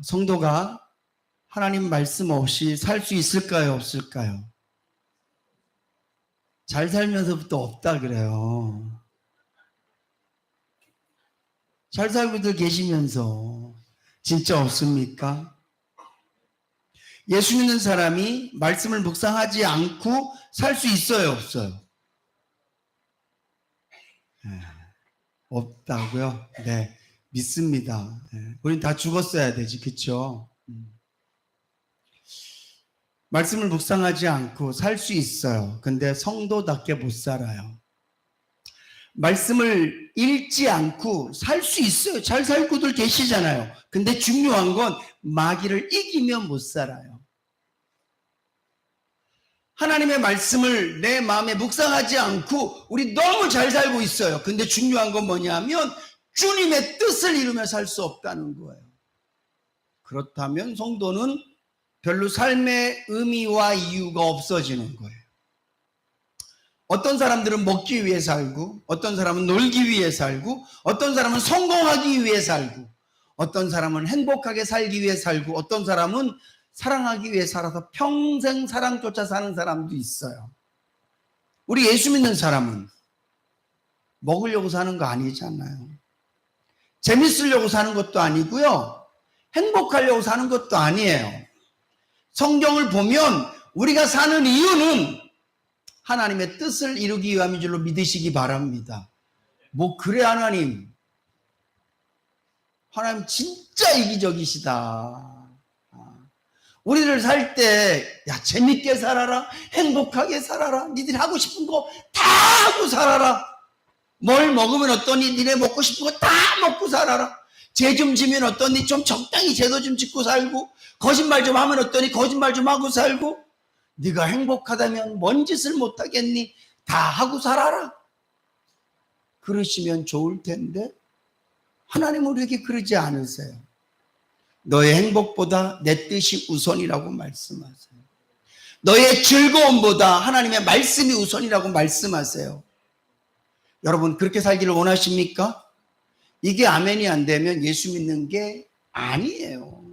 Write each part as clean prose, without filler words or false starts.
성도가 하나님 말씀 없이 살 수 있을까요? 없을까요? 잘 살면서부터 없다 그래요. 잘 살고들 계시면서 진짜 없습니까? 예수 믿는 사람이 말씀을 묵상하지 않고 살 수 있어요? 없어요? 없다고요? 네, 믿습니다. 우린 다 죽었어야 되지, 그쵸? 말씀을 묵상하지 않고 살 수 있어요. 근데 성도답게 못 살아요. 말씀을 읽지 않고 살 수 있어요. 잘 살고들 계시잖아요. 근데 중요한 건 마귀를 이기면 못 살아요. 하나님의 말씀을 내 마음에 묵상하지 않고 우리 너무 잘 살고 있어요. 근데 중요한 건 뭐냐면 주님의 뜻을 이루며 살 수 없다는 거예요. 그렇다면 성도는 별로 삶의 의미와 이유가 없어지는 거예요. 어떤 사람들은 먹기 위해 살고, 어떤 사람은 놀기 위해 살고, 어떤 사람은 성공하기 위해 살고, 어떤 사람은 행복하게 살기 위해 살고, 어떤 사람은 사랑하기 위해 살아서 평생 사랑조차 사는 사람도 있어요. 우리 예수 믿는 사람은 먹으려고 사는 거 아니잖아요. 재밌으려고 사는 것도 아니고요. 행복하려고 사는 것도 아니에요. 성경을 보면 우리가 사는 이유는 하나님의 뜻을 이루기 위함인 줄로 믿으시기 바랍니다. 뭐 그래 하나님 진짜 이기적이시다. 우리를 살 때 야 재밌게 살아라, 행복하게 살아라, 니들이 하고 싶은 거 다 하고 살아라. 뭘 먹으면 어떠니? 니네 먹고 싶은 거 다 먹고 살아라. 죄 좀 지면 어떠니? 좀 적당히 죄도 좀 짓고 살고, 거짓말 좀 하면 어떠니? 거짓말 좀 하고 살고, 네가 행복하다면 뭔 짓을 못하겠니? 다 하고 살아라. 그러시면 좋을 텐데 하나님은 우리에게 그러지 않으세요. 너의 행복보다 내 뜻이 우선이라고 말씀하세요. 너의 즐거움보다 하나님의 말씀이 우선이라고 말씀하세요. 여러분 그렇게 살기를 원하십니까? 이게 아멘이 안 되면 예수 믿는 게 아니에요.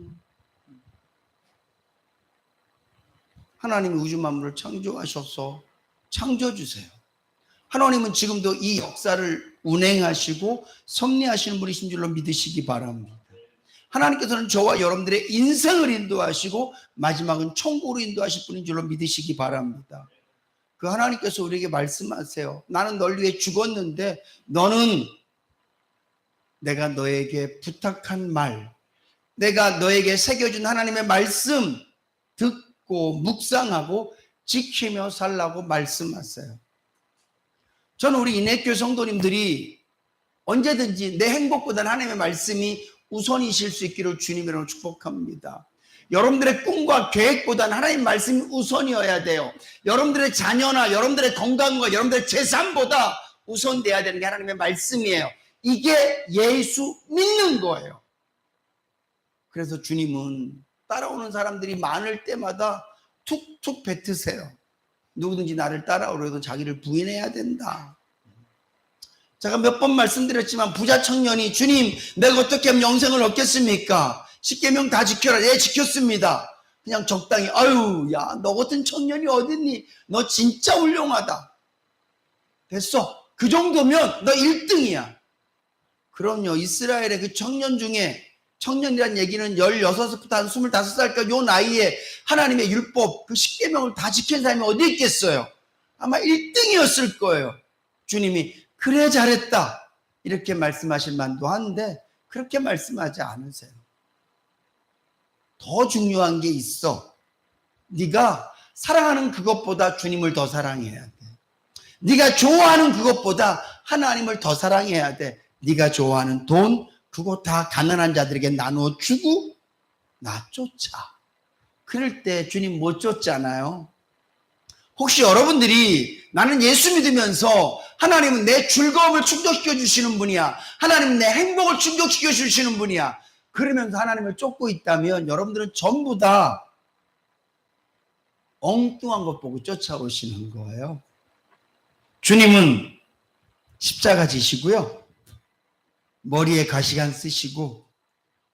하나님이 우주 만물을 창조하셔서 창조주세요. 하나님은 지금도 이 역사를 운행하시고 섭리하시는 분이신 줄로 믿으시기 바랍니다. 하나님께서는 저와 여러분들의 인생을 인도하시고 마지막은 천국으로 인도하실 분인 줄로 믿으시기 바랍니다. 그 하나님께서 우리에게 말씀하세요. 나는 널 위해 죽었는데 너는 내가 너에게 부탁한 말, 내가 너에게 새겨준 하나님의 말씀 듣고 묵상하고 지키며 살라고 말씀하세요. 저는 우리 인해교회 성도님들이 언제든지 내 행복보다는 하나님의 말씀이 우선이실 수 있기를 주님으로 축복합니다. 여러분들의 꿈과 계획보다는 하나님 말씀이 우선이어야 돼요. 여러분들의 자녀나 여러분들의 건강과 여러분들의 재산보다 우선돼야 되는 게 하나님의 말씀이에요. 이게 예수 믿는 거예요. 그래서 주님은 따라오는 사람들이 많을 때마다 툭툭 뱉으세요. 누구든지 나를 따라오려도 자기를 부인해야 된다. 제가 몇 번 말씀드렸지만 부자 청년이 주님 내가 어떻게 하면 영생을 얻겠습니까? 10계명 다 지켜라. 예, 지켰습니다. 그냥 적당히 아유 야 너 같은 청년이 어딨니? 너 진짜 훌륭하다. 됐어. 그 정도면 너 1등이야. 그럼요. 이스라엘의 그 청년 중에 청년이란 얘기는 16부터 한 25살까지 요 나이에 하나님의 율법 그 10계명을 다 지킨 사람이 어디 있겠어요? 아마 1등이었을 거예요. 주님이 그래 잘했다 이렇게 말씀하실 만도 한데 그렇게 말씀하지 않으세요. 더 중요한 게 있어. 네가 사랑하는 그것보다 주님을 더 사랑해야 돼. 네가 좋아하는 그것보다 하나님을 더 사랑해야 돼. 네가 좋아하는 돈 그거 다 가난한 자들에게 나누어 주고 나 쫓아. 그럴 때 주님 못 쫓잖아요. 혹시 여러분들이 나는 예수 믿으면서 하나님은 내 즐거움을 충족시켜 주시는 분이야. 하나님은 내 행복을 충족시켜 주시는 분이야. 그러면서 하나님을 쫓고 있다면 여러분들은 전부 다 엉뚱한 것 보고 쫓아오시는 거예요. 주님은 십자가 지시고요. 머리에 가시관 쓰시고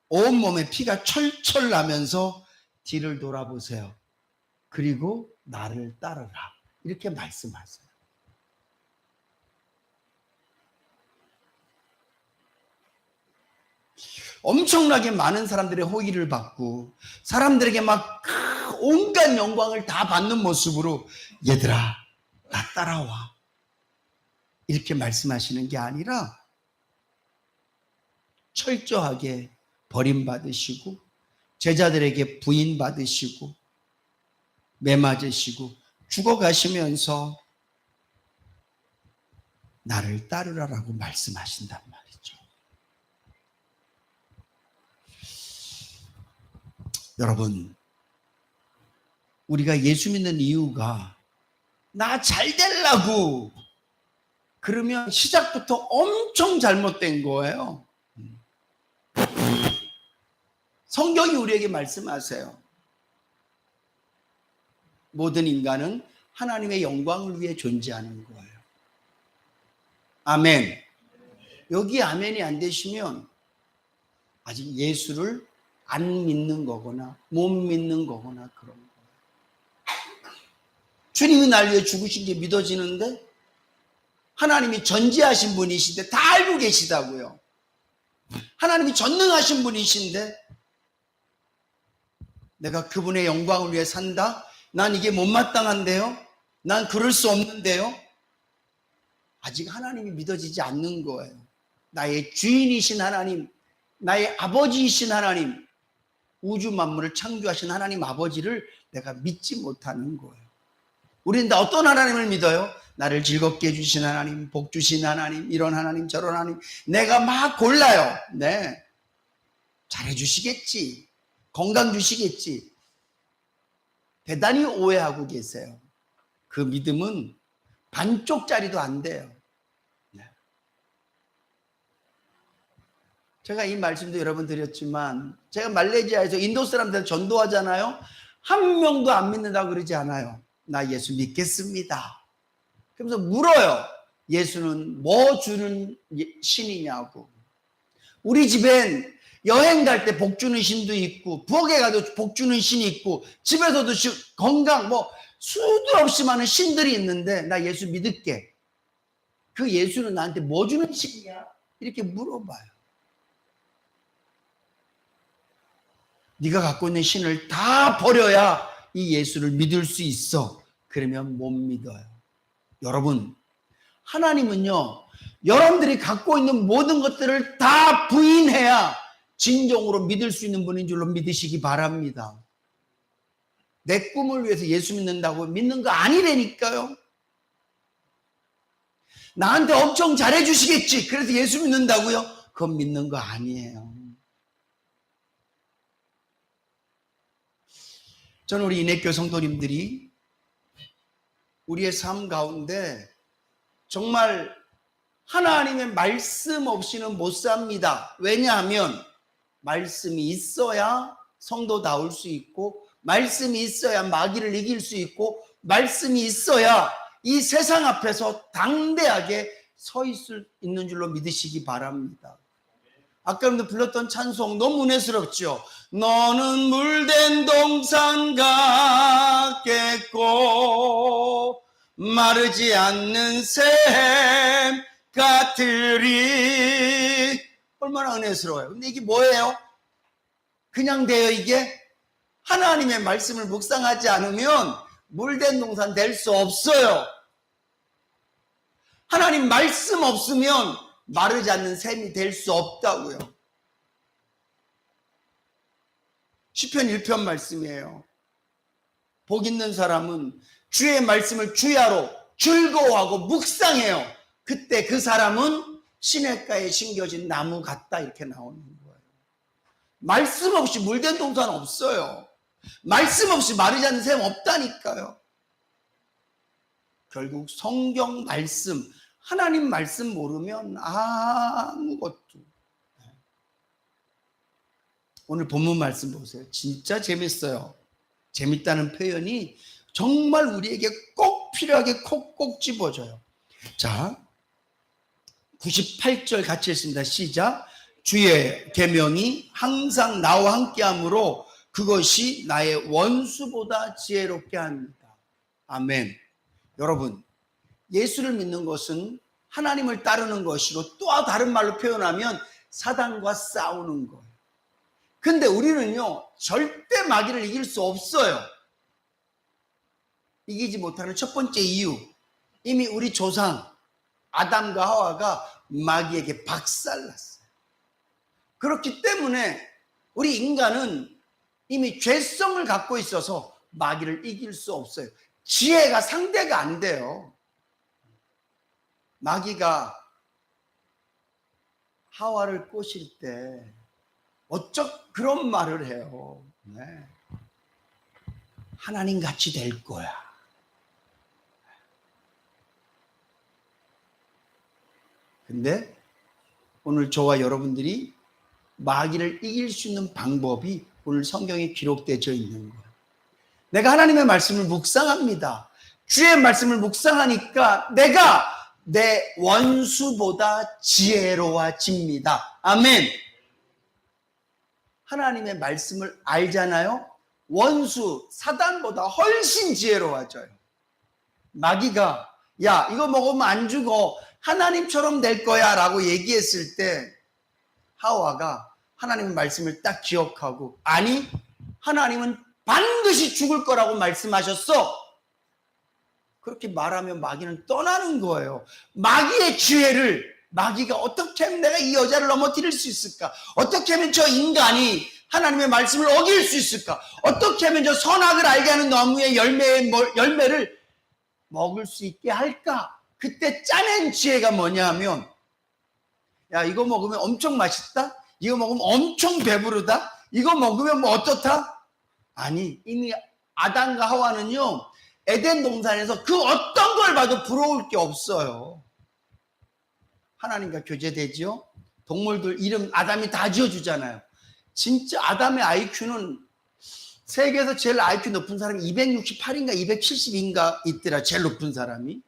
온몸에 피가 철철 나면서 뒤를 돌아보세요. 그리고 나를 따르라. 이렇게 말씀하세요. 엄청나게 많은 사람들의 호의를 받고 사람들에게 막 온갖 영광을 다 받는 모습으로 얘들아 나 따라와 이렇게 말씀하시는 게 아니라 철저하게 버림받으시고 제자들에게 부인받으시고 매맞으시고 죽어가시면서 나를 따르라라고 말씀하신단 말이죠. 여러분, 우리가 예수 믿는 이유가 나 잘 되려고 그러면 시작부터 엄청 잘못된 거예요. 성경이 우리에게 말씀하세요. 모든 인간은 하나님의 영광을 위해 존재하는 거예요. 아멘. 여기 아멘이 안 되시면 아직 예수를 안 믿는 거거나 못 믿는 거거나 그런 거예요. 주님이 날 위해 죽으신 게 믿어지는데 하나님이 전지하신 분이신데 다 알고 계시다고요. 하나님이 전능하신 분이신데 내가 그분의 영광을 위해 산다? 난 이게 못마땅한데요? 난 그럴 수 없는데요? 아직 하나님이 믿어지지 않는 거예요. 나의 주인이신 하나님, 나의 아버지이신 하나님, 우주 만물을 창조하신 하나님 아버지를 내가 믿지 못하는 거예요. 우리는 다 어떤 하나님을 믿어요? 나를 즐겁게 해주신 하나님, 복 주신 하나님, 이런 하나님, 저런 하나님. 내가 막 골라요. 네. 잘해주시겠지. 건강 주시겠지. 대단히 오해하고 계세요. 그 믿음은 반쪽짜리도 안 돼요. 네. 제가 이 말씀도 여러 번 드렸지만 제가 말레이시아에서 인도 사람들 전도하잖아요. 한 명도 안 믿는다고 그러지 않아요. 나 예수 믿겠습니다. 그러면서 물어요. 예수는 뭐 주는 신이냐고. 우리 집엔 여행 갈 때 복 주는 신도 있고 부엌에 가도 복 주는 신이 있고 집에서도 건강 뭐 수도 없이 많은 신들이 있는데 나 예수 믿을게. 그 예수는 나한테 뭐 주는 신이야? 이렇게 물어봐요. 네가 갖고 있는 신을 다 버려야 이 예수를 믿을 수 있어. 그러면 못 믿어요. 여러분, 하나님은요, 여러분들이 갖고 있는 모든 것들을 다 부인해야 진정으로 믿을 수 있는 분인 줄로 믿으시기 바랍니다. 내 꿈을 위해서 예수 믿는다고 믿는 거 아니라니까요. 나한테 엄청 잘해주시겠지. 그래서 예수 믿는다고요? 그건 믿는 거 아니에요. 저는 우리 인해교 성도님들이 우리의 삶 가운데 정말 하나님의 말씀 없이는 못 삽니다. 왜냐하면 말씀이 있어야 성도다울 수 있고 말씀이 있어야 마귀를 이길 수 있고 말씀이 있어야 이 세상 앞에서 당대하게 서 있는 줄로 믿으시기 바랍니다. 아까 여러분들 불렀던 찬송 너무 은혜스럽죠. 너는 물된 동산 같겠고 마르지 않는 샘 같으리. 얼마나 은혜스러워요. 근데 이게 뭐예요? 그냥 돼요 이게? 하나님의 말씀을 묵상하지 않으면 물된 동산 될 수 없어요. 하나님 말씀 없으면 마르지 않는 샘이 될 수 없다고요. 시편 1편 말씀이에요. 복 있는 사람은 주의 말씀을 주야로 즐거워하고 묵상해요. 그때 그 사람은 시냇가에 심겨진 나무 같다 이렇게 나오는 거예요. 말씀 없이 물된 동산 없어요. 말씀 없이 마르지 않는 샘 없다니까요. 결국 성경 말씀, 하나님 말씀 모르면 아무것도. 오늘 본문 말씀 보세요. 진짜 재밌어요. 재밌다는 표현이 정말 우리에게 꼭 필요하게 콕콕 집어줘요. 자, 98절 같이 했습니다. 시작. 주의 계명이 항상 나와 함께하므로 그것이 나의 원수보다 지혜롭게 합니다. 아멘. 여러분, 예수를 믿는 것은 하나님을 따르는 것이고 또 다른 말로 표현하면 사단과 싸우는 거예요. 근데 우리는요, 절대 마귀를 이길 수 없어요. 이기지 못하는 첫 번째 이유, 이미 우리 조상 아담과 하와가 마귀에게 박살났어요. 그렇기 때문에 우리 인간은 이미 죄성을 갖고 있어서 마귀를 이길 수 없어요. 지혜가 상대가 안 돼요. 마귀가 하와를 꼬실 때 어쩌 그런 말을 해요. 네. 하나님 같이 될 거야. 근데 오늘 저와 여러분들이 마귀를 이길 수 있는 방법이 오늘 성경에 기록되어 있는 거예요. 내가 하나님의 말씀을 묵상합니다. 주의 말씀을 묵상하니까 내가 내 원수보다 지혜로워집니다. 아멘. 하나님의 말씀을 알잖아요. 원수 사단보다 훨씬 지혜로워져요. 마귀가 야 이거 먹으면 안 죽어 하나님처럼 될 거야 라고 얘기했을 때 하와가 하나님의 말씀을 딱 기억하고 아니 하나님은 반드시 죽을 거라고 말씀하셨어. 그렇게 말하면 마귀는 떠나는 거예요. 마귀의 지혜를 마귀가 어떻게 하면 내가 이 여자를 넘어뜨릴 수 있을까? 어떻게 하면 저 인간이 하나님의 말씀을 어길 수 있을까? 어떻게 하면 저 선악을 알게 하는 나무의 열매를 먹을 수 있게 할까? 그때 짜낸 지혜가 뭐냐 하면 야 이거 먹으면 엄청 맛있다? 이거 먹으면 엄청 배부르다? 이거 먹으면 뭐 어떻다? 아니 이미 아담과 하와는요 에덴 동산에서 그 어떤 걸 봐도 부러울 게 없어요. 하나님과 교제되지요. 동물들 이름 아담이 다 지어주잖아요. 진짜 아담의 IQ는 세계에서 제일 IQ 높은 사람이 268인가 270인가 있더라. 제일 높은 사람이.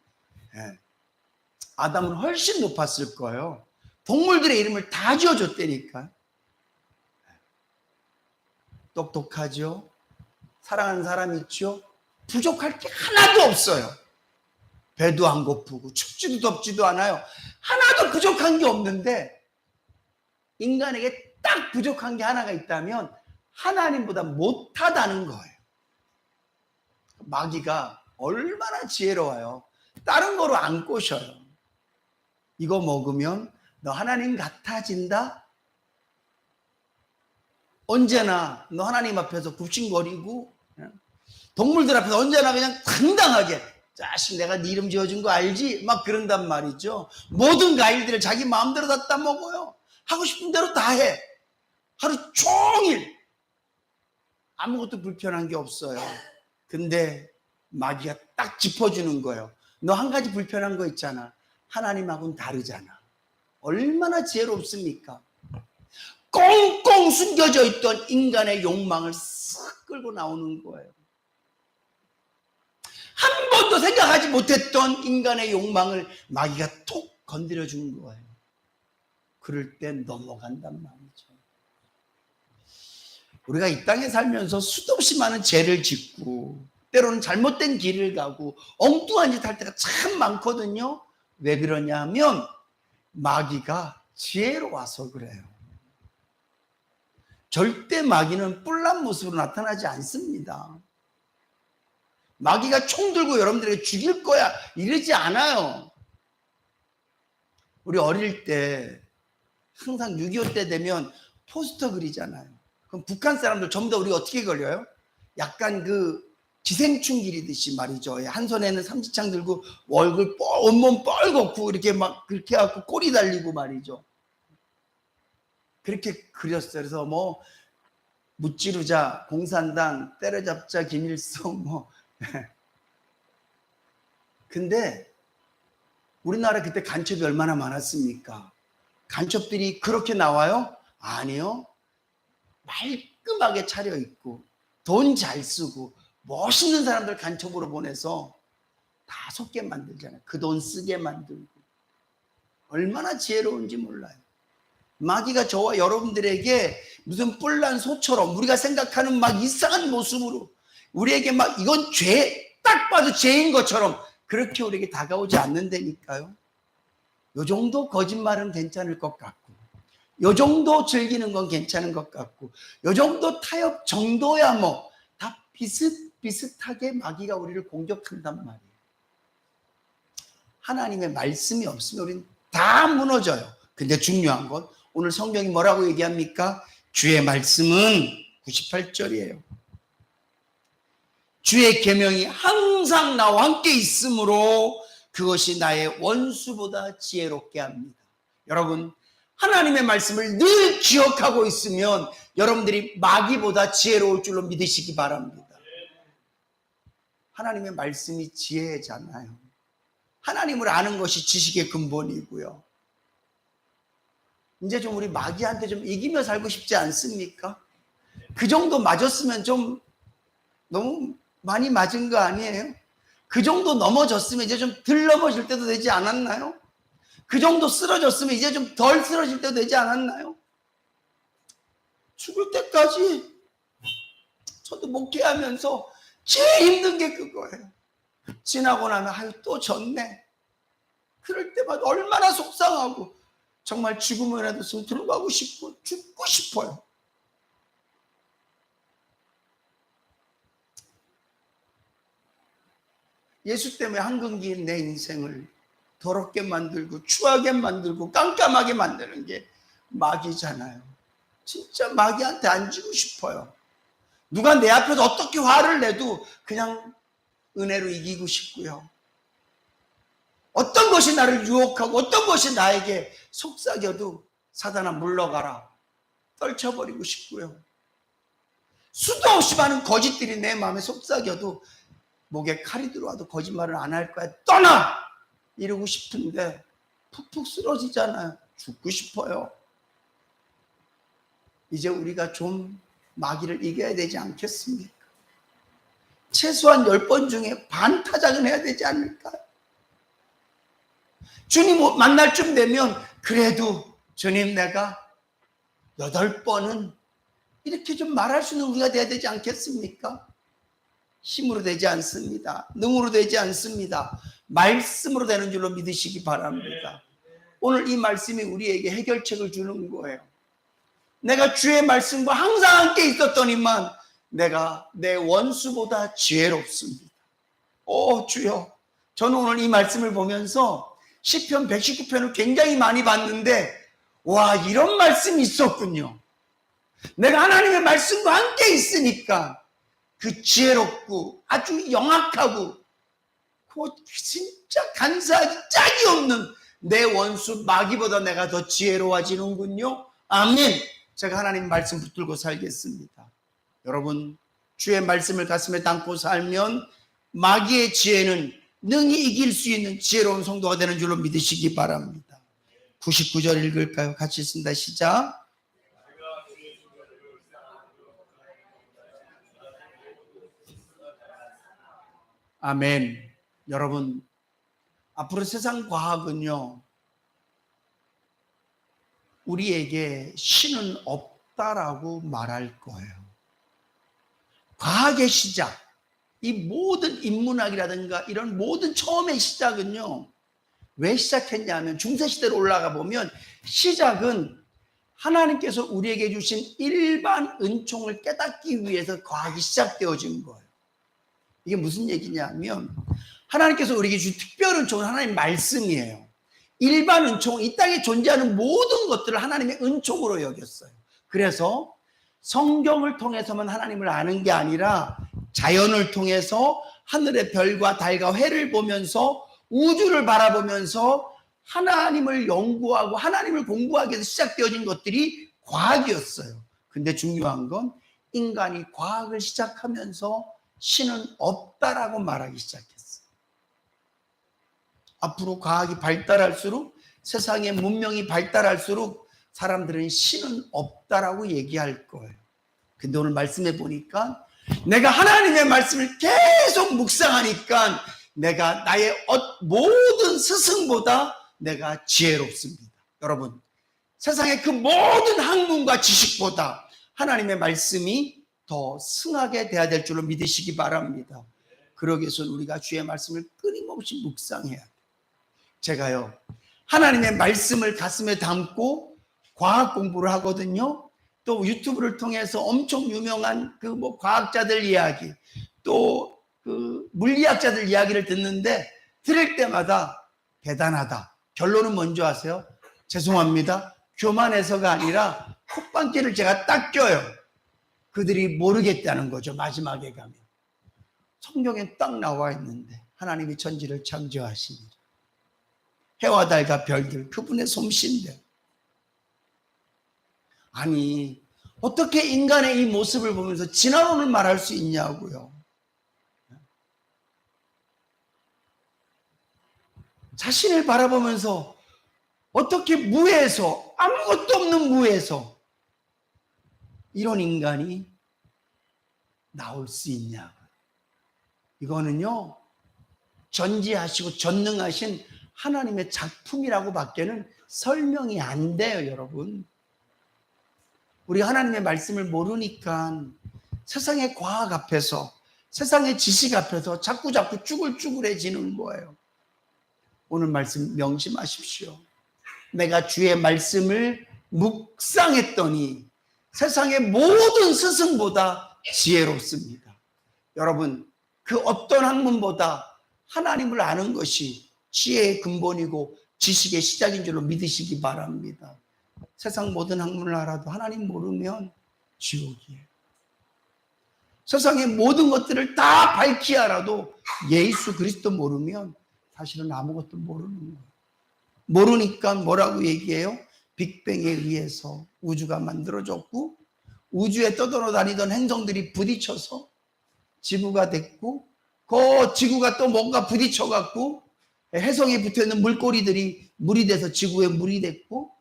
네. 아담은 훨씬 높았을 거예요. 동물들의 이름을 다 지어줬다니까. 똑똑하죠. 사랑하는 사람 있죠. 부족할 게 하나도 없어요. 배도 안 고프고 춥지도 덥지도 않아요. 하나도 부족한 게 없는데 인간에게 딱 부족한 게 하나가 있다면 하나님보다 못하다는 거예요. 마귀가 얼마나 지혜로워요. 다른 거로 안 꼬셔요. 이거 먹으면 너 하나님 같아진다? 언제나 너 하나님 앞에서 굽신거리고 동물들 앞에서 언제나 그냥 당당하게 자식 내가 네 이름 지어준 거 알지? 막 그런단 말이죠. 모든 과일들을 자기 마음대로 다 따먹어요. 하고 싶은 대로 다 해. 하루 종일 아무것도 불편한 게 없어요. 근데 마귀가 딱 짚어주는 거예요. 너 한 가지 불편한 거 있잖아. 하나님하고는 다르잖아. 얼마나 지혜롭습니까? 꽁꽁 숨겨져 있던 인간의 욕망을 싹 끌고 나오는 거예요. 한 번도 생각하지 못했던 인간의 욕망을 마귀가 톡 건드려 준 거예요. 그럴 때 넘어간단 말이죠. 우리가 이 땅에 살면서 수도 없이 많은 죄를 짓고 때로는 잘못된 길을 가고 엉뚱한 짓 할 때가 참 많거든요. 왜 그러냐 하면 마귀가 지혜로워서 그래요. 절대 마귀는 뿔난 모습으로 나타나지 않습니다. 마귀가 총 들고 여러분들에게 죽일 거야 이러지 않아요. 우리 어릴 때 항상 6.25 때 되면 포스터 그리잖아요. 그럼 북한 사람들 전부 다 우리가 어떻게 걸려요? 약간 그 기생충 기리듯이 말이죠. 한 손에는 삼지창 들고 얼굴 온몸 뻘겋고 이렇게 막 그렇게 해갖고 꼬리 달리고 말이죠. 그렇게 그렸어요. 그래서 뭐 무찌르자, 공산당, 때려잡자, 김일성 뭐 근데 우리나라 그때 간첩이 얼마나 많았습니까? 간첩들이 그렇게 나와요? 아니요. 말끔하게 차려입고 돈 잘 쓰고 멋있는 사람들 간첩으로 보내서 다 속게 만들잖아요. 그 돈 쓰게 만들고 얼마나 지혜로운지 몰라요. 마귀가 저와 여러분들에게 무슨 뿔난 소처럼 우리가 생각하는 막 이상한 모습으로 우리에게 막 이건 죄, 딱 봐도 죄인 것처럼 그렇게 우리에게 다가오지 않는다니까요. 요 정도 거짓말은 괜찮을 것 같고, 요 정도 즐기는 건 괜찮은 것 같고, 요 정도 타협 정도야 뭐 다 비슷비슷하게 마귀가 우리를 공격한단 말이에요. 하나님의 말씀이 없으면 우리는 다 무너져요. 근데 중요한 건 오늘 성경이 뭐라고 얘기합니까? 주의 말씀은 98절이에요. 주의 계명이 항상 나와 함께 있으므로 그것이 나의 원수보다 지혜롭게 합니다. 여러분, 하나님의 말씀을 늘 기억하고 있으면 여러분들이 마귀보다 지혜로울 줄로 믿으시기 바랍니다. 하나님의 말씀이 지혜잖아요. 하나님을 아는 것이 지식의 근본이고요. 이제 좀 우리 마귀한테 좀 이기며 살고 싶지 않습니까? 그 정도 맞았으면 좀 너무 많이 맞은 거 아니에요? 그 정도 넘어졌으면 이제 좀 덜 넘어질 때도 되지 않았나요? 그 정도 쓰러졌으면 이제 좀 덜 쓰러질 때도 되지 않았나요? 죽을 때까지 저도 목회하면서 제일 힘든 게 그거예요. 지나고 나면 아유 또 졌네. 그럴 때마다 얼마나 속상하고 정말 죽음이라도 좀 들어가고 싶고 죽고 싶어요. 예수 때문에 한근기인 내 인생을 더럽게 만들고 추하게 만들고 깜깜하게 만드는 게 마귀잖아요. 진짜 마귀한테 안 지고 싶어요. 누가 내 앞에서 어떻게 화를 내도 그냥 은혜로 이기고 싶고요. 어떤 것이 나를 유혹하고 어떤 것이 나에게 속삭여도 사단아 물러가라 떨쳐버리고 싶고요. 수도 없이 많은 거짓들이 내 마음에 속삭여도 목에 칼이 들어와도 거짓말을 안 할 거야. 떠나! 이러고 싶은데 푹푹 쓰러지잖아요. 죽고 싶어요. 이제 우리가 좀 마귀를 이겨야 되지 않겠습니까? 최소한 10번 중에 반 타작은 해야 되지 않을까요? 주님 만날 쯤 되면 그래도 주님 내가 8번은 이렇게 좀 말할 수 있는 우리가 돼야 되지 않겠습니까? 힘으로 되지 않습니다. 능으로 되지 않습니다. 말씀으로 되는 줄로 믿으시기 바랍니다. 오늘 이 말씀이 우리에게 해결책을 주는 거예요. 내가 주의 말씀과 항상 함께 있었더니만 내가 내 원수보다 지혜롭습니다. 오 주여, 저는 오늘 이 말씀을 보면서 시편 119편을 굉장히 많이 봤는데 와 이런 말씀이 있었군요. 내가 하나님의 말씀과 함께 있으니까 그 지혜롭고 아주 영악하고 진짜 간사하기 짝이 없는 내 원수 마귀보다 내가 더 지혜로워지는군요. 아멘. 제가 하나님 말씀 붙들고 살겠습니다. 여러분 주의 말씀을 가슴에 담고 살면 마귀의 지혜는 능히 이길 수 있는 지혜로운 성도가 되는 줄로 믿으시기 바랍니다. 99절 읽을까요? 같이 쓴다. 시작. 아멘. 여러분 앞으로 세상 과학은요 우리에게 신은 없다라고 말할 거예요. 과학의 시작, 이 모든 인문학이라든가 이런 모든 처음의 시작은요 왜 시작했냐면 중세시대로 올라가 보면 시작은 하나님께서 우리에게 주신 일반 은총을 깨닫기 위해서 과학이 시작되어진 거예요. 이게 무슨 얘기냐면 하나님께서 우리에게 주신 특별 은총은 하나님의 말씀이에요. 일반 은총은 이 땅에 존재하는 모든 것들을 하나님의 은총으로 여겼어요. 그래서 성경을 통해서만 하나님을 아는 게 아니라 자연을 통해서 하늘의 별과 달과 해를 보면서 우주를 바라보면서 하나님을 연구하고 하나님을 공부하기 위해서 시작되어진 것들이 과학이었어요. 근데 중요한 건 인간이 과학을 시작하면서 신은 없다라고 말하기 시작했어요. 앞으로 과학이 발달할수록 세상의 문명이 발달할수록 사람들은 신은 없다라고 얘기할 거예요. 근데 오늘 말씀해 보니까 내가 하나님의 말씀을 계속 묵상하니까 내가 나의 모든 스승보다 내가 지혜롭습니다. 여러분 세상의 그 모든 학문과 지식보다 하나님의 말씀이 더 승하게 돼야 될 줄로 믿으시기 바랍니다. 그러기 위해서 우리가 주의 말씀을 끊임없이 묵상해야 돼요. 제가요, 하나님의 말씀을 가슴에 담고 과학 공부를 하거든요. 또 유튜브를 통해서 엄청 유명한 그 과학자들 이야기, 또 그 물리학자들 이야기를 듣는데 들을 때마다 대단하다. 결론은 뭔지 아세요? 죄송합니다. 교만해서가 아니라 콧방귀를 제가 딱 껴요. 그들이 모르겠다는 거죠. 마지막에 가면. 성경에 딱 나와 있는데 하나님이 천지를 창조하시니라. 해와 달과 별들 그분의 솜씨인데. 아니 어떻게 인간의 이 모습을 보면서 진화론을 말할 수 있냐고요. 자신을 바라보면서 어떻게 무에서, 아무것도 없는 무에서 이런 인간이 나올 수 있냐고요. 이거는요, 전지하시고 전능하신 하나님의 작품이라고 밖에는 설명이 안 돼요, 여러분. 우리 하나님의 말씀을 모르니까 세상의 과학 앞에서, 세상의 지식 앞에서 자꾸 쭈글쭈글해지는 거예요. 오늘 말씀 명심하십시오. 내가 주의 말씀을 묵상했더니 세상의 모든 스승보다 지혜롭습니다. 여러분, 그 어떤 학문보다 하나님을 아는 것이 지혜의 근본이고 지식의 시작인 줄로 믿으시기 바랍니다. 세상 모든 학문을 알아도 하나님 모르면 지옥이에요. 세상의 모든 것들을 다 밝히 알아도 예수 그리스도 모르면 사실은 아무것도 모르는 거예요. 모르니까 뭐라고 얘기해요? 빅뱅에 의해서 우주가 만들어졌고 우주에 떠돌아다니던 행성들이 부딪혀서 지구가 됐고 그 지구가 또 뭔가 부딪혀갖고 해성에 붙어있는 물고리들이 물이 돼서 지구에 물이 됐고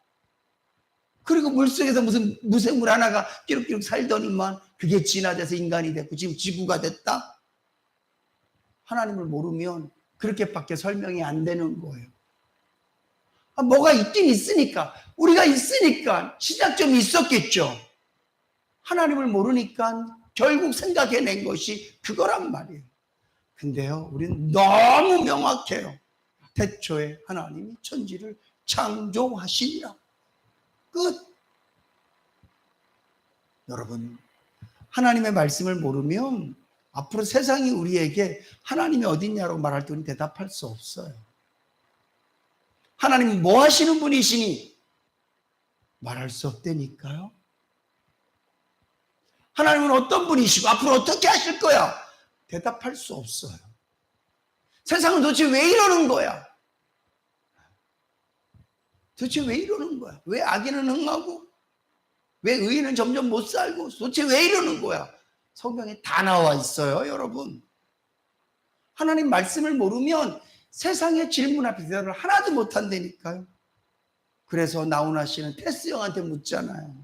그리고 물속에서 무슨 무생물 하나가 끼룩끼룩 살더니만 그게 진화돼서 인간이 됐고 지금 지구가 됐다? 하나님을 모르면 그렇게밖에 설명이 안 되는 거예요. 뭐가 있긴 있으니까, 우리가 있으니까 시작점이 있었겠죠. 하나님을 모르니까 결국 생각해낸 것이 그거란 말이에요. 근데요, 우리는 너무 명확해요. 태초에 하나님이 천지를 창조하시니라. 끝. 여러분, 하나님의 말씀을 모르면 앞으로 세상이 우리에게 하나님이 어딨냐고 말할 때 우리는 대답할 수 없어요. 하나님은 뭐 하시는 분이시니? 말할 수 없다니까요. 하나님은 어떤 분이시고 앞으로 어떻게 하실 거야? 대답할 수 없어요. 세상은 도대체 왜 이러는 거야? 도대체 왜 이러는 거야? 왜 악인은 흥하고 왜 의인은 점점 못 살고 도대체 왜 이러는 거야? 성경에 다 나와 있어요, 여러분. 하나님 말씀을 모르면 세상의 질문 앞에 대답을 하나도 못 한다니까요. 그래서 나훈아 씨는 테스 형한테 묻잖아요.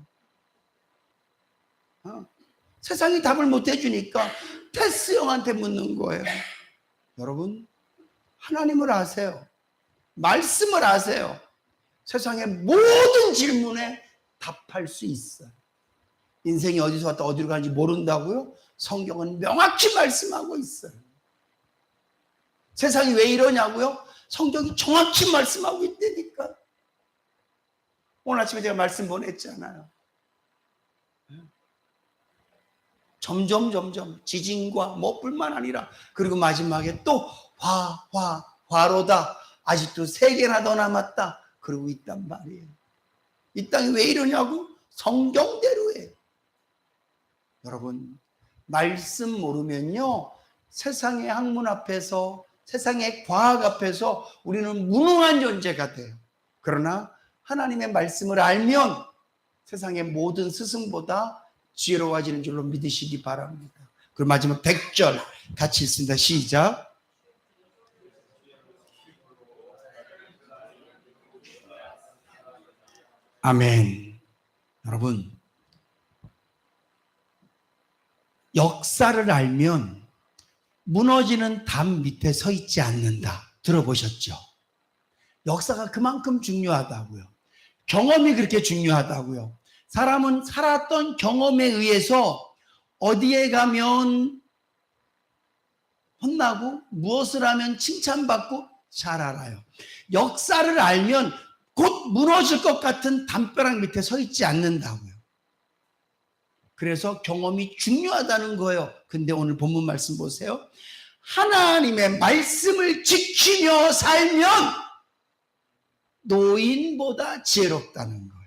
세상이 답을 못 해주니까 테스 형한테 묻는 거예요. 여러분, 하나님을 아세요. 말씀을 아세요. 세상의 모든 질문에 답할 수 있어요. 인생이 어디서 왔다 어디로 가는지 모른다고요? 성경은 명확히 말씀하고 있어요. 세상이 왜 이러냐고요? 성경이 정확히 말씀하고 있다니까. 오늘 아침에 제가 말씀 보냈잖아요. 점점 지진과 뿐만 아니라 그리고 마지막에 또 화로다. 아직도 3개나 더 남았다. 그러고 있단 말이에요. 이 땅이 왜 이러냐고? 성경대로예요. 여러분, 말씀 모르면요, 세상의 학문 앞에서, 세상의 과학 앞에서 우리는 무능한 존재가 돼요. 그러나 하나님의 말씀을 알면 세상의 모든 스승보다 지혜로워지는 줄로 믿으시기 바랍니다. 그리고 마지막 100절 같이 읽습니다. 시작. 아멘. 여러분, 역사를 알면 무너지는 담 밑에 서 있지 않는다. 들어보셨죠? 역사가 그만큼 중요하다고요. 경험이 그렇게 중요하다고요. 사람은 살았던 경험에 의해서 어디에 가면 혼나고 무엇을 하면 칭찬받고 잘 알아요. 역사를 알면 곧 무너질 것 같은 담벼락 밑에 서 있지 않는다고요. 그래서 경험이 중요하다는 거예요. 근데 오늘 본문 말씀 보세요. 하나님의 말씀을 지키며 살면 노인보다 지혜롭다는 거예요.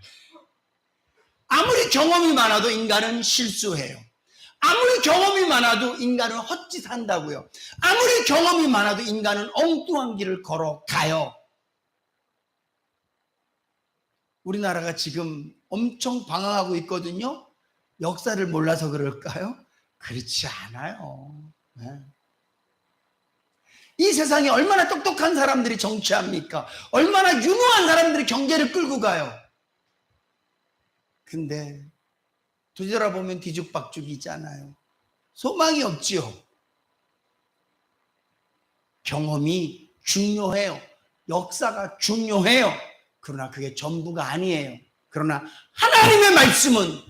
아무리 경험이 많아도 인간은 실수해요. 아무리 경험이 많아도 인간은 헛짓한다고요. 아무리 경험이 많아도 인간은 엉뚱한 길을 걸어가요. 우리나라가 지금 엄청 방황하고 있거든요. 역사를 몰라서 그럴까요? 그렇지 않아요. 네. 이 세상에 얼마나 똑똑한 사람들이 정치합니까? 얼마나 유능한 사람들이 경제를 끌고 가요. 근데 뒤돌아보면 뒤죽박죽이잖아요. 소망이 없지요. 경험이 중요해요. 역사가 중요해요. 그러나 그게 전부가 아니에요. 그러나 하나님의 말씀은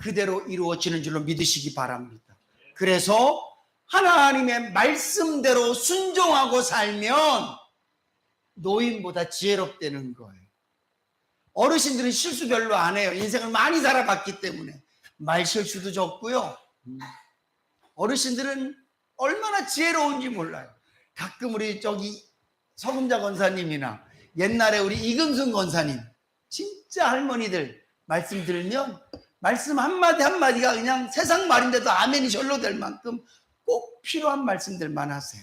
그대로 이루어지는 줄로 믿으시기 바랍니다. 그래서 하나님의 말씀대로 순종하고 살면 노인보다 지혜롭다는 거예요. 어르신들은 실수 별로 안 해요. 인생을 많이 살아봤기 때문에 말 실수도 적고요. 어르신들은 얼마나 지혜로운지 몰라요. 가끔 우리 저기 서금자 권사님이나 옛날에 우리 이금순 권사님 진짜 할머니들 말씀 들으면 말씀 한마디 한마디가 그냥 세상 말인데도 아멘이 절로 될 만큼 꼭 필요한 말씀들만 하세요.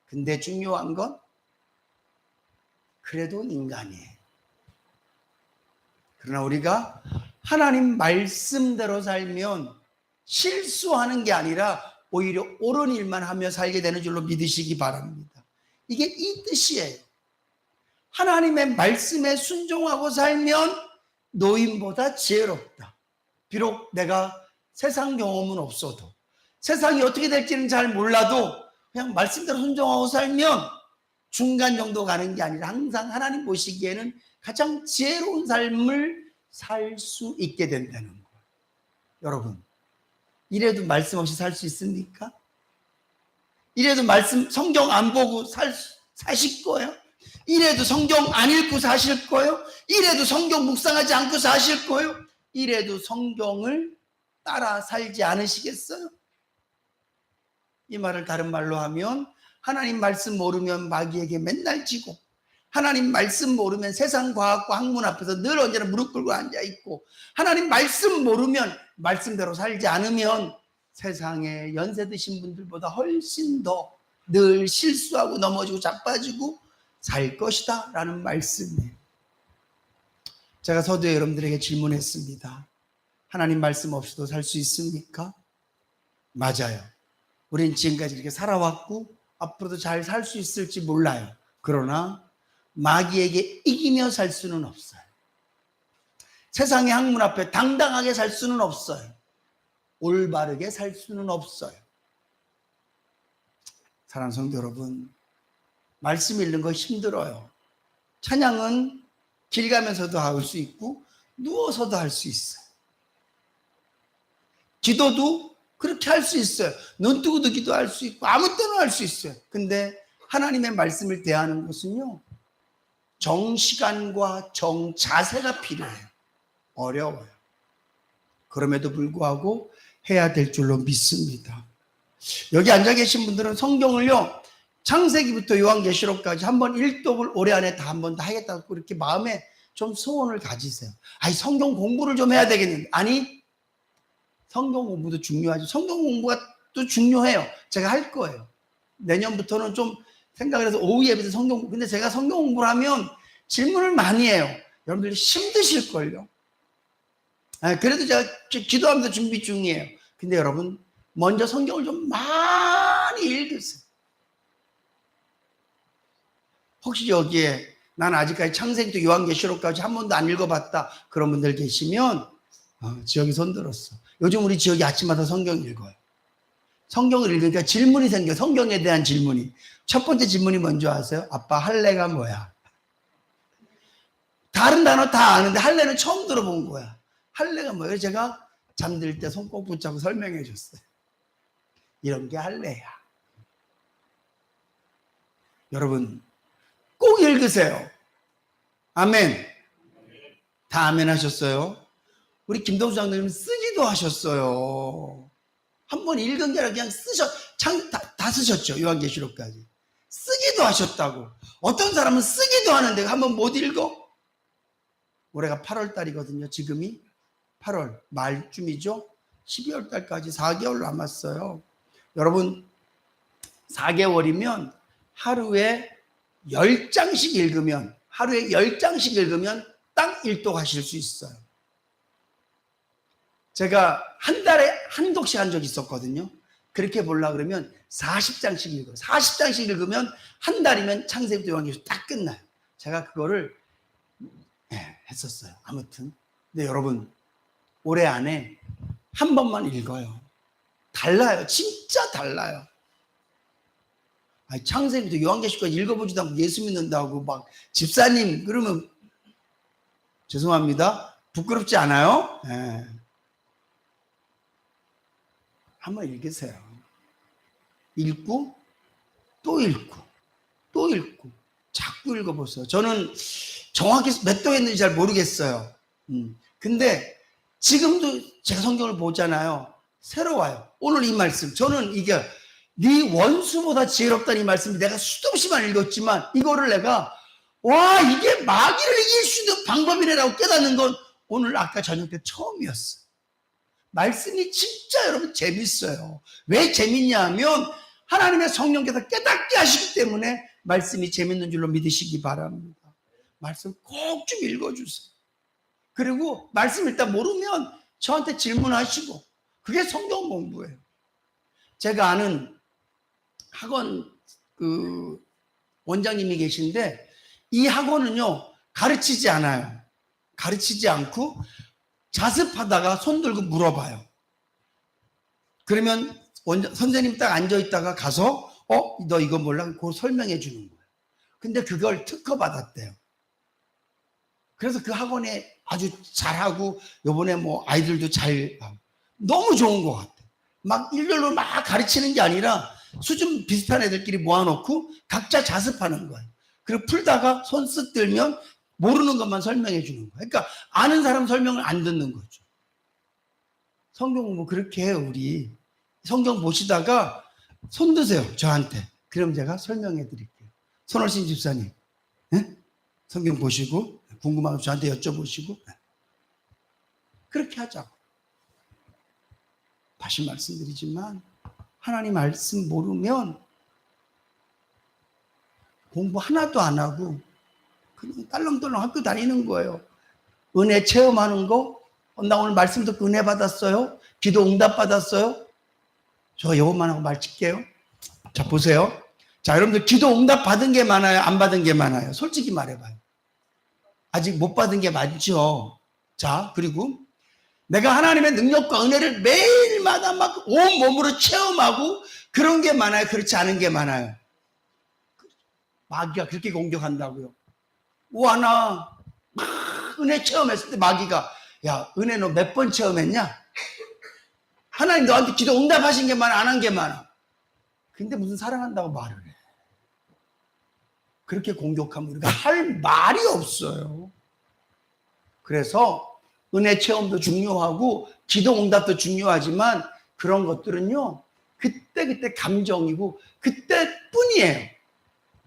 근데 중요한 건 그래도 인간이에요. 그러나 우리가 하나님 말씀대로 살면 실수하는 게 아니라 오히려 옳은 일만 하며 살게 되는 줄로 믿으시기 바랍니다. 이게 이 뜻이에요. 하나님의 말씀에 순종하고 살면 노인보다 지혜롭다. 비록 내가 세상 경험은 없어도 세상이 어떻게 될지는 잘 몰라도 그냥 말씀대로 순종하고 살면 중간 정도 가는 게 아니라 항상 하나님 보시기에는 가장 지혜로운 삶을 살 수 있게 된다는 거예요. 여러분, 이래도 말씀 없이 살 수 있습니까? 이래도 말씀 성경 안 보고 사실 거예요? 이래도 성경 안 읽고 사실 거예요? 이래도 성경 묵상하지 않고 사실 거예요? 이래도 성경을 따라 살지 않으시겠어요? 이 말을 다른 말로 하면 하나님 말씀 모르면 마귀에게 맨날 지고 하나님 말씀 모르면 세상 과학과 학문 앞에서 늘 언제나 무릎 꿇고 앉아있고 하나님 말씀 모르면 말씀대로 살지 않으면 세상에 연세 드신 분들보다 훨씬 더 늘 실수하고 넘어지고 자빠지고 살 것이다 라는 말씀이에요. 제가 서두에 여러분들에게 질문했습니다. 하나님 말씀 없이도 살 수 있습니까? 맞아요. 우린 지금까지 이렇게 살아왔고 앞으로도 잘 살 수 있을지 몰라요. 그러나 마귀에게 이기며 살 수는 없어요. 세상의 학문 앞에 당당하게 살 수는 없어요. 올바르게 살 수는 없어요. 사랑하는 성도 여러분, 말씀 읽는 거 힘들어요. 찬양은 길 가면서도 할 수 있고 누워서도 할 수 있어요. 기도도 그렇게 할 수 있어요. 눈 뜨고도 기도할 수 있고 아무 때나 할 수 있어요. 근데 하나님의 말씀을 대하는 것은요, 정시간과 정자세가 필요해요. 어려워요. 그럼에도 불구하고 해야 될 줄로 믿습니다. 여기 앉아 계신 분들은 성경을요, 창세기부터 요한계시록까지 한번 일독을 올해 안에 다 한번 다 하겠다고 이렇게 마음에 좀 소원을 가지세요. 아니, 성경 공부를 좀 해야 되겠는데. 아니, 성경 공부도 중요하죠. 성경 공부가 또 중요해요. 제가 할 거예요. 내년부터는 좀 생각을 해서 오후 예배 때 성경 공부. 근데 제가 성경 공부를 하면 질문을 많이 해요. 여러분들이 힘드실걸요. 그래도 제가 기도하면서 준비 중이에요. 근데 여러분, 먼저 성경을 좀 많이 읽으세요. 혹시 여기에 난 아직까지 창세기부터 요한계시록까지 한 번도 안 읽어봤다 그런 분들 계시면 지역이 손들었어. 요즘 우리 지역이 아침마다 성경 읽어요. 성경을 읽으니까 질문이 생겨요. 성경에 대한 질문이. 첫 번째 질문이 뭔지 아세요? 아빠, 할례가 뭐야? 다른 단어 다 아는데 할례는 처음 들어본 거야. 할례가 뭐예요? 제가 잠들 때 손 꼭 붙잡고 설명해 줬어요. 이런 게 할례야. 여러분 꼭 읽으세요. 아멘. 다 아멘 하셨어요? 우리 김동수 장로님 쓰기도 하셨어요. 한번 읽은 게 아니라 그냥 다 쓰셨죠. 요한계시록까지. 쓰기도 하셨다고. 어떤 사람은 쓰기도 하는데 한번 못 읽어? 올해가 8월 달이거든요. 지금이 8월 말쯤이죠. 12월 달까지 4개월 남았어요. 여러분 4개월이면 하루에 10장씩 읽으면 딱 일독하실 수 있어요. 제가 한 달에 한 독씩 한 적이 있었거든요. 그렇게 보려고 그러면 40장씩 읽어요. 40장씩 읽으면 한 달이면 창세기부터 요한계시록 딱 끝나요. 제가 그거를 했었어요. 아무튼 근데 여러분 올해 안에 한 번만 읽어요. 달라요. 진짜 달라요. 아니, 창세기부터 요한계시록까지 읽어보지도 않고 예수 믿는다고 막 집사님 그러면 죄송합니다. 부끄럽지 않아요? 네. 한번 읽으세요. 읽고 또 읽고 또 읽고 자꾸 읽어보세요. 저는 정확히 몇 도 했는지 잘 모르겠어요. 근데 지금도 제가 성경을 보잖아요. 새로워요. 오늘 이 말씀 저는 이게 네 원수보다 지혜롭다는 이 말씀이 내가 수도 없이만 읽었지만 이거를 내가 와 이게 마귀를 이길 수 있는 방법이라고 깨닫는 건 오늘 아까 저녁 때 처음이었어요. 말씀이 진짜 여러분 재밌어요. 왜 재밌냐 하면 하나님의 성령께서 깨닫게 하시기 때문에 말씀이 재밌는 줄로 믿으시기 바랍니다. 말씀 꼭 좀 읽어주세요. 그리고 말씀 일단 모르면 저한테 질문하시고 그게 성경 공부예요. 제가 아는 학원 원장님이 계신데 이 학원은요 가르치지 않아요. 가르치지 않고 자습하다가 손 들고 물어봐요. 그러면 선생님 딱 앉아있다가 가서 너 이거 몰라? 그걸 설명해 주는 거예요. 근데 그걸 특허 받았대요. 그래서 그 학원에 아주 잘하고 요번에 뭐 아이들도 잘 너무 좋은 것 같아요. 막 일렬로 막 가르치는 게 아니라 수준 비슷한 애들끼리 모아놓고 각자 자습하는 거예요. 그리고 풀다가 손 쓱 들면 모르는 것만 설명해 주는 거예요. 그러니까 아는 사람 설명을 안 듣는 거죠. 성경 공부 그렇게 해요. 우리 성경 보시다가 손 드세요. 저한테. 그럼 제가 설명해 드릴게요. 손월신 집사님 네? 성경 보시고 궁금하면 저한테 여쭤보시고 그렇게 하자고. 다시 말씀드리지만 하나님 말씀 모르면 공부 하나도 안 하고 그냥 딸렁딸렁 학교 다니는 거예요. 은혜 체험하는 거, 나 오늘 말씀 듣고 은혜 받았어요. 기도 응답 받았어요. 저 이것만 하고 말 칠게요. 자 보세요. 자 여러분들 기도 응답 받은 게 많아요? 안 받은 게 많아요? 솔직히 말해봐요. 아직 못 받은 게 많죠. 자 그리고 내가 하나님의 능력과 은혜를 매일마다 막 온몸으로 체험하고 그런 게 많아요? 그렇지 않은 게 많아요? 마귀가 그렇게 공격한다고요. 우와 나 은혜 체험했을 때 마귀가 야 은혜 너 몇 번 체험했냐? 하나님 너한테 기도 응답하신 게 많아 안 한 게 많아? 근데 무슨 사랑한다고 말을 해. 그렇게 공격하면 우리가 할 말이 없어요. 그래서 은혜 체험도 중요하고 기도 응답도 중요하지만 그런 것들은요 그때 감정이고 그때뿐이에요.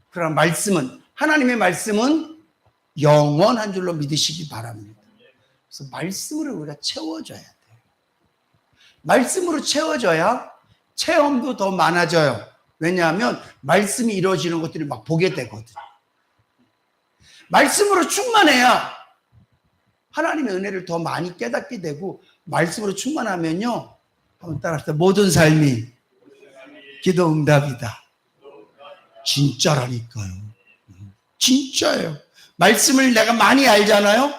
그러나 말씀은 하나님의 말씀은 영원한 줄로 믿으시기 바랍니다. 그래서 말씀으로 우리가 채워져야 돼요. 말씀으로 채워져야 체험도 더 많아져요. 왜냐하면 말씀이 이루어지는 것들을 막 보게 되거든요. 말씀으로 충만해야 하나님의 은혜를 더 많이 깨닫게 되고 말씀으로 충만하면요. 한번 따라합시다. 모든 삶이 기도 응답이다. 진짜라니까요. 진짜예요. 말씀을 내가 많이 알잖아요.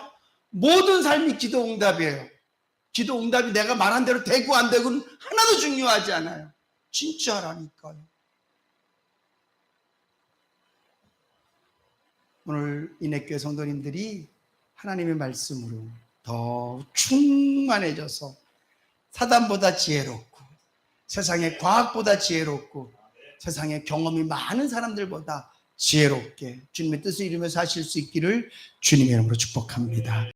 모든 삶이 기도 응답이에요. 기도 응답이 내가 말한 대로 되고 안 되고는 하나도 중요하지 않아요. 진짜라니까요. 오늘 인해교회 성도님들이 하나님의 말씀으로 더 충만해져서 사단보다 지혜롭고 세상의 과학보다 지혜롭고 세상의 경험이 많은 사람들보다 지혜롭게 주님의 뜻을 이루며 사실 수 있기를 주님의 이름으로 축복합니다.